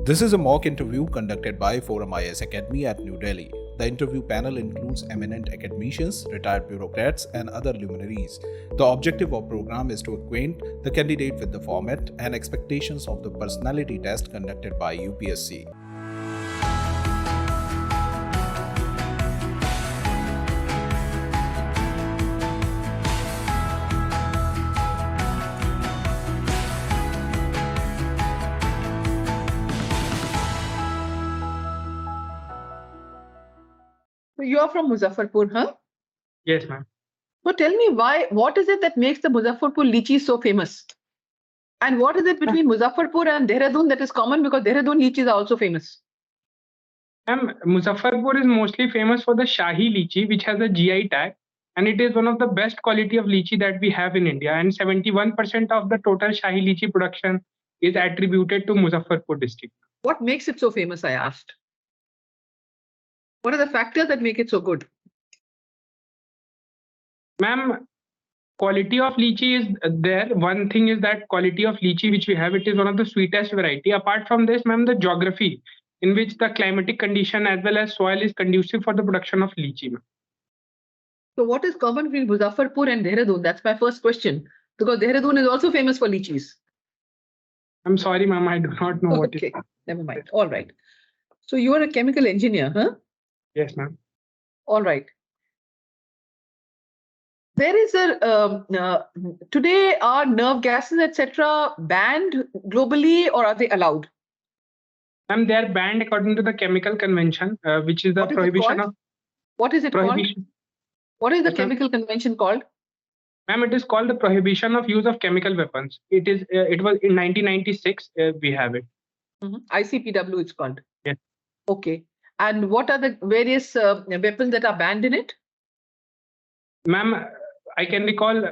This is a mock interview conducted by ForumIAS Academy at New Delhi. The interview panel includes eminent academicians, retired bureaucrats, and other luminaries. The objective of the program is to acquaint the candidate with the format and expectations of the personality test conducted by UPSC. You are from Muzaffarpur, huh? Yes, ma'am. So tell me what is it that makes the Muzaffarpur lychee so famous? And what is it between Muzaffarpur and Dehradun that is common, because Dehradun lychees are also famous? Ma'am, Muzaffarpur is mostly famous for the Shahi lychee, which has a GI tag, and it is one of the best quality of lychee that we have in India. And 71% of the total Shahi lychee production is attributed to Muzaffarpur district. What makes it so famous, I asked? What are the factors that make it so good? Ma'am, quality of lychee is there. One thing is that quality of lychee which we have, it is one of the sweetest variety. Apart from this, ma'am, the geography in which the climatic condition as well as soil is conducive for the production of lychee. So what is common between Muzaffarpur and Dehradun? That's my first question, because Dehradun is also famous for lychees. I'm sorry, ma'am, I do not know what it is. Okay, never mind. All right. So you are a chemical engineer, huh? Yes, ma'am. All right. There is today are nerve gases, etc., banned globally, or are they allowed? Ma'am, they are banned according to the chemical convention, which is the prohibition of. What is it called? What is the chemical convention called? Ma'am, it is called the prohibition of use of chemical weapons. It is. It was in 1996. We have it. ICPW, it's called. Yes. Okay. And what are the various weapons that are banned in it? Ma'am, I can recall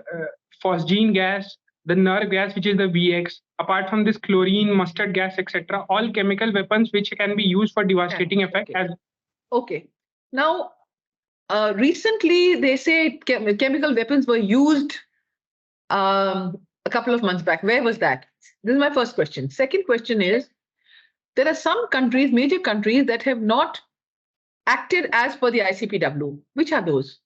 phosgene gas, the nerve gas, which is the VX. Apart from this, chlorine, mustard gas, etc. All chemical weapons which can be used for devastating effect. Okay. Now, recently they say chemical weapons were used a couple of months back. Where was that? This is my first question. Second question is, there are some countries, major countries, that have not acted as per the ICPW. Which are those?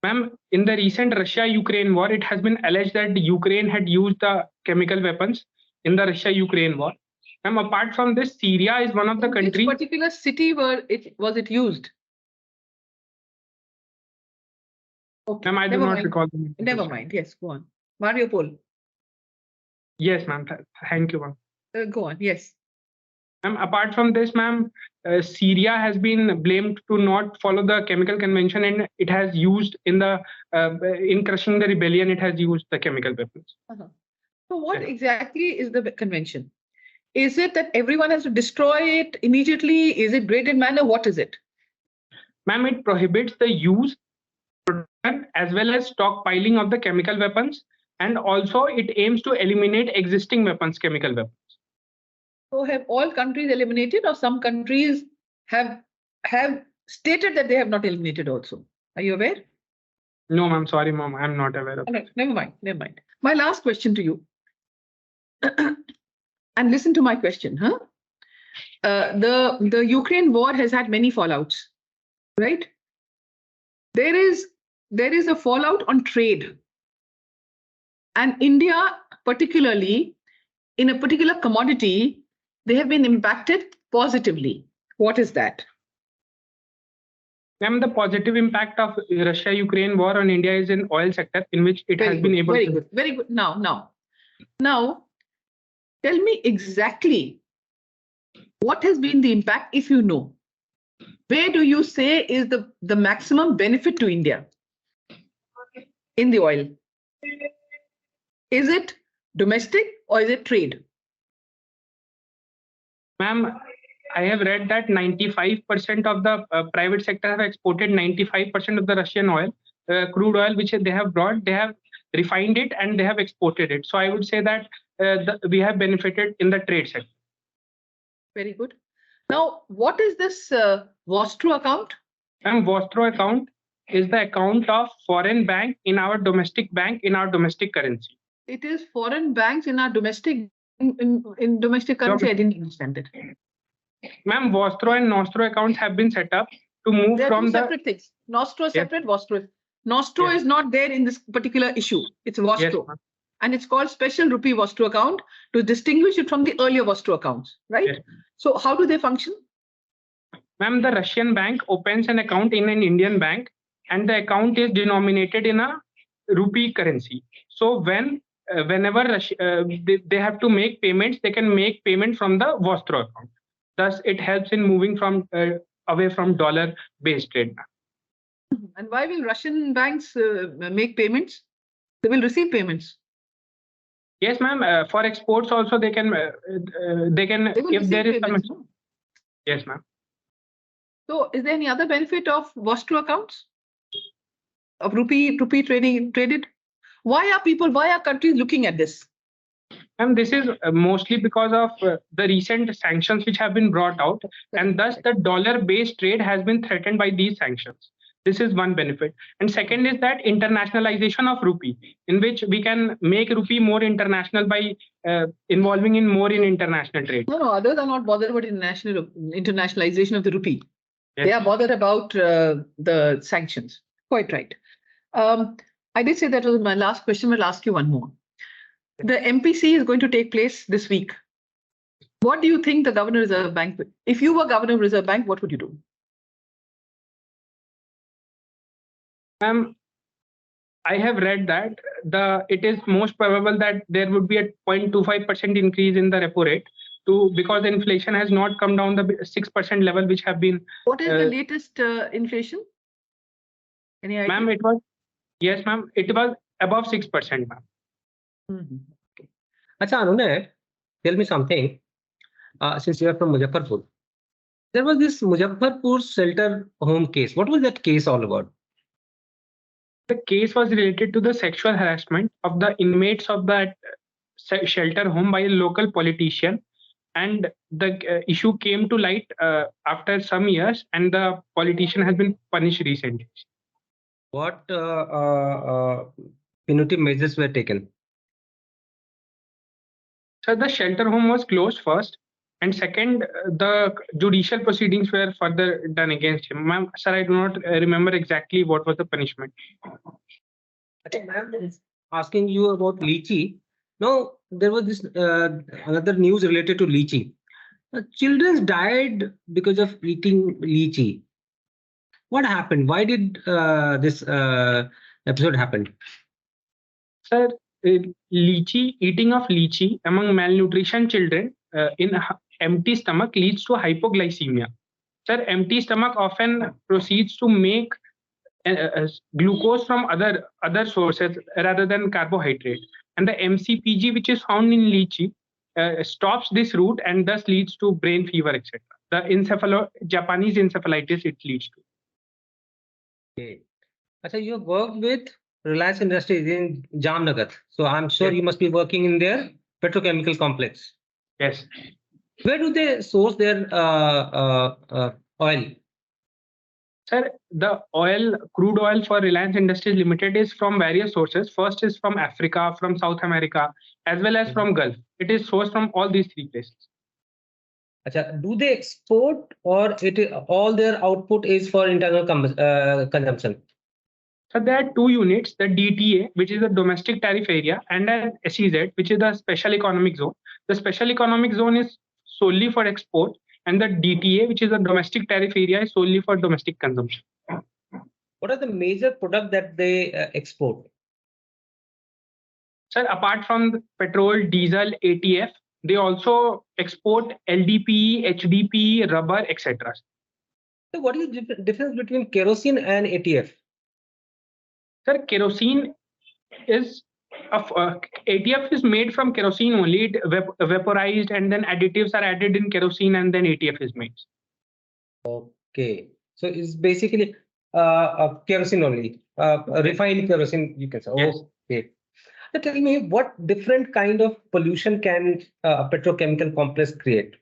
Ma'am, in the recent Russia-Ukraine war, it has been alleged that Ukraine had used the chemical weapons in the Russia-Ukraine war. Ma'am, apart from this, Syria is one of the countries. Which particular city was it used? Okay. Ma'am, I do not recall. Never mind. Yes, go on. Mariupol. Yes, ma'am. Thank you, ma'am. Go on. Yes. Ma'am, apart from this, ma'am, Syria has been blamed to not follow the chemical convention, and it has used in crushing the rebellion. It has used the chemical weapons. So, what exactly is the convention? Is it that everyone has to destroy it immediately? Is it graded manner? What is it? Ma'am, it prohibits the use, production, as well as stockpiling of the chemical weapons, and also it aims to eliminate existing weapons, chemical weapons. So have all countries eliminated, or some countries have stated that they have not eliminated also? Are you aware? No, ma'am. Sorry, ma'am. I'm not aware of it. Never mind. Never mind. My last question to you. And listen to my question, huh? The Ukraine war has had many fallouts, right? There is a fallout on trade. And India, particularly in a particular commodity, they have been impacted positively. What is that? Ma'am, the positive impact of Russia-Ukraine war on India is in oil sector, in which it has been able to. Very good. Now, tell me exactly what has been the impact, if you know. Where do you say is the maximum benefit to India in the oil? Is it domestic or is it trade? Ma'am, I have read that 95% of the private sector have exported 95% of the Russian oil, crude oil, which they have brought. They have refined it and they have exported it. So I would say that we have benefited in the trade sector. Very good. Now, what is this Vostro account? Ma'am, Vostro account is the account of foreign bank in our domestic currency. It is foreign banks in our domestic In domestic currency? I didn't understand it. Ma'am, Vostro and Nostro accounts have been set up to move They are from two the. separate things. Nostro is Yes. separate, Vostro is. Nostro Yes. is not there in this particular issue. It's Yes, Vostro. ma'am. And it's called special rupee Vostro account to distinguish it from the earlier Vostro accounts, right? Yes. So how do they function? Ma'am, the Russian bank opens an account in an Indian bank, and the account is denominated in a rupee currency. So whenever they have to make payments, they can make payment from the Vostro account. Thus, it helps in moving from away from dollar-based trade. And why will Russian banks make payments? They will receive payments. Yes, ma'am. For exports also, they can They will if there receive is some. payments. No? Yes, ma'am. So is there any other benefit of Vostro accounts? Of rupee trading traded? Why are countries looking at this? And this is mostly because of the recent sanctions which have been brought out, and thus the dollar-based trade has been threatened by these sanctions. This is one benefit. And second is that internationalization of rupee, in which we can make rupee more international by involving in more in international trade. No, others are not bothered about internationalization of the rupee. Yes. They are bothered about the sanctions. Quite right. I did say that was my last question. I'll ask you one more. The MPC is going to take place this week. What do you think the Governor Reserve Bank, if you were Governor Reserve Bank, what would you do? I have read that it is most probable that there would be a 0.25% increase in the repo rate because the inflation has not come down the 6% level which have been. What is the latest inflation? Any idea? Ma'am, it was above 6%, ma'am. Mm-hmm. Okay. Acha, Anunay, tell me something. Since you are from Muzaffarpur, there was this Muzaffarpur shelter home case. What was that case all about? The case was related to the sexual harassment of the inmates of that shelter home by a local politician, and the issue came to light after some years, and the politician has been punished recently. What punitive measures were taken? So the shelter home was closed first, and second, the judicial proceedings were further done against him. Ma'am, sir, I do not remember exactly what was the punishment. Okay, ma'am is asking you about lychee. Now, there was this another news related to lychee. Children died because of eating lychee. What happened? Why did this episode happen? Sir, eating of lychee among malnutrition children in empty stomach leads to hypoglycemia. Sir, empty stomach often proceeds to make glucose from other sources rather than carbohydrate, and the MCPG which is found in lychee stops this route and thus leads to brain fever, etc. The Japanese encephalitis it leads to. Okay. So you have worked with Reliance Industries in Jamnagar. So I'm sure Yes. you must be working in their petrochemical complex. Yes. Where do they source their oil? Sir, the crude oil for Reliance Industries Limited is from various sources. First is from Africa, from South America, as well as from Gulf. It is sourced from all these three places. Achha, do they export, or all their output is for internal consumption? So there are two units, the DTA, which is the domestic tariff area, and an SEZ, which is the special economic zone. The special economic zone is solely for export, and the DTA, which is the domestic tariff area, is solely for domestic consumption. What are the major products that they export? Sir, apart from the petrol, diesel, ATF, they also export LDPE, HDPE, rubber, etc. So what is the difference between kerosene and ATF? Sir, kerosene is ATF is made from kerosene only. It vaporized, and then additives are added in kerosene, and then ATF is made. Okay, so it's basically kerosene only, refined kerosene, you can say. Yes. Okay. So tell me, what different kind of pollution can a petrochemical complex create?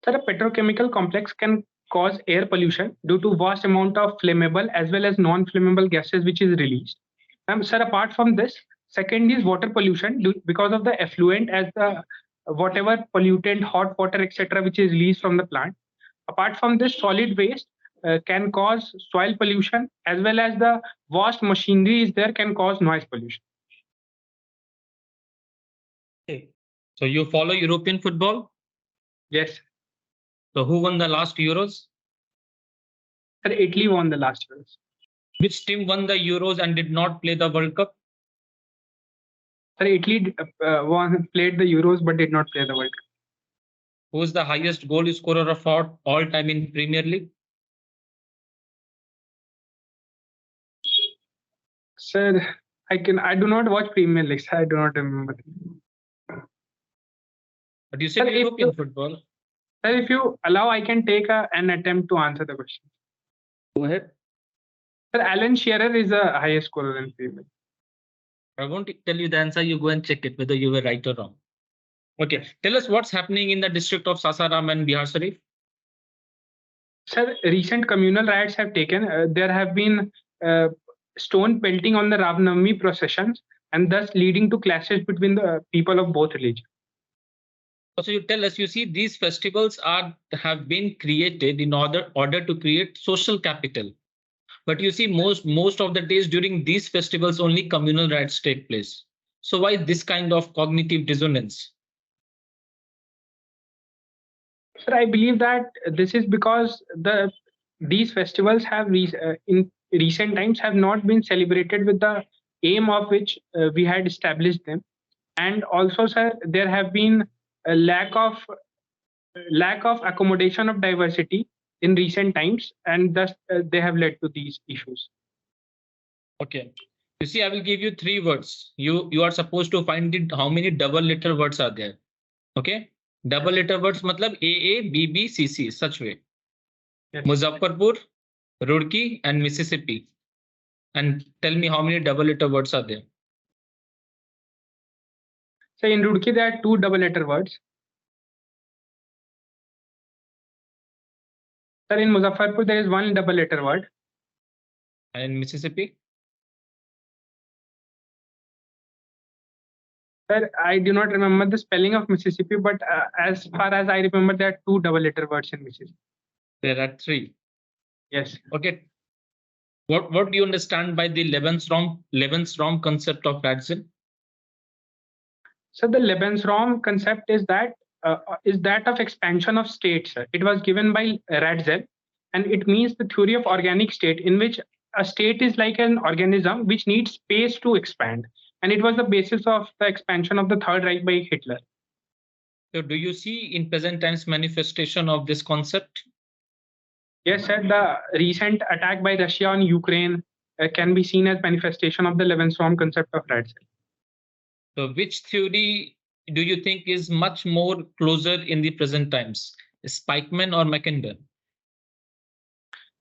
Sir, a petrochemical complex can cause air pollution due to vast amount of flammable as well as non-flammable gases which is released. Sir, apart from this, Second is water pollution because of the effluent as the whatever pollutant, hot water, etc., which is released from the plant. Apart from this, solid waste can cause soil pollution, as well as the vast machinery is there can cause noise pollution. Okay. So you follow European football? Yes. So who won the last Euros? Sir, Italy won the last Euros. Which team won the Euros and did not play the World Cup? Sir, Italy played the Euros but did not play the World Cup. Who is the highest goal scorer of all time in Premier League? Sir, I do not watch Premier League. I do not remember. But you said European football. Sir, if you allow, I can take an attempt to answer the question. Go ahead. Sir, Alan Shearer is the highest scorer in Premier League. I won't tell you the answer. You go and check it whether you were right or wrong. Okay. Tell us what's happening in the district of Sasaram and Bihar Sharif. Sir, recent communal riots have taken. There have been stone pelting on the Ravnavami processions, and thus leading to clashes between the people of both religions. So you tell us, you see, these festivals have been created in order to create social capital. But you see, most of the days during these festivals, only communal riots take place. So why this kind of cognitive dissonance? Sir, I believe that this is because these festivals have in recent times have not been celebrated with the aim of which we had established them, and also, sir, there have been a lack of accommodation of diversity in recent times, and thus they have led to these issues. Okay. You see, I will give you 3 words. You are supposed to find it. How many double letter words are there? Okay. Double letter words matlab AA, BB, CC, such way. Yes. Muzaffarpur, Roorkee, and Mississippi. And tell me how many double letter words are there? So in Roorkee, there are 2 double letter words. Sir, in Muzaffarpur, there is 1 double letter word. And in Mississippi? Sir, I do not remember the spelling of Mississippi, but as far as I remember, there are 2 double letter words in Mississippi. There are 3. Yes. Okay. What do you understand by the Lebensraum concept of Ratzel? So the Lebensraum concept is that of expansion of states. It was given by Ratzel, and it means the theory of organic state, in which a state is like an organism which needs space to expand. And it was the basis of the expansion of the Third Reich by Hitler. So do you see in present times manifestation of this concept? Yes, sir. The recent attack by Russia on Ukraine can be seen as manifestation of the Lebensraum concept of Ratzel. So which theory do you think is much more closer in the present times, Spikeman or Mackinder?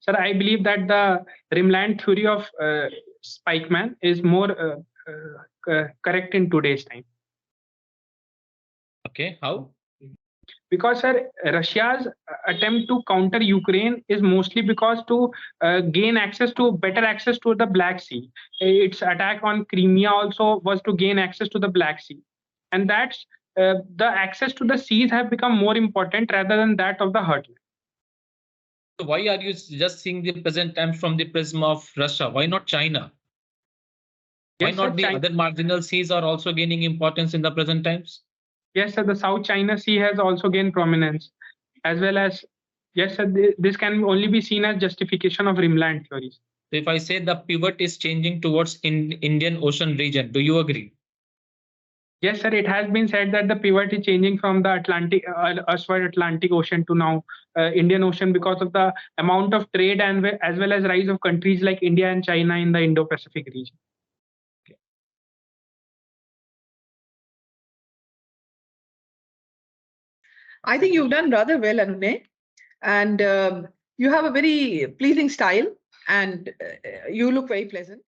Sir, I believe that the Rimland theory of Spikeman is more correct in today's time. Okay, how? Because, sir, Russia's attempt to counter Ukraine is mostly because to gain better access to the Black Sea. Its attack on Crimea also was to gain access to the Black Sea. And that's the access to the seas have become more important rather than that of the heartland. So why are you just seeing the present times from the prism of Russia? Why not China? Why Yes, not sir, the other marginal seas are also gaining importance in the present times? Yes, sir, the South China Sea has also gained prominence, as well as, yes, sir, this can only be seen as justification of Rimland theories. So if I say the pivot is changing towards Indian Ocean region, do you agree? Yes, sir, it has been said that the pivot is changing from the Atlantic Ocean to now Indian Ocean because of the amount of trade and as well as rise of countries like India and China in the Indo-Pacific region. I think you've done rather well, Anunay, and you have a very pleasing style, and you look very pleasant.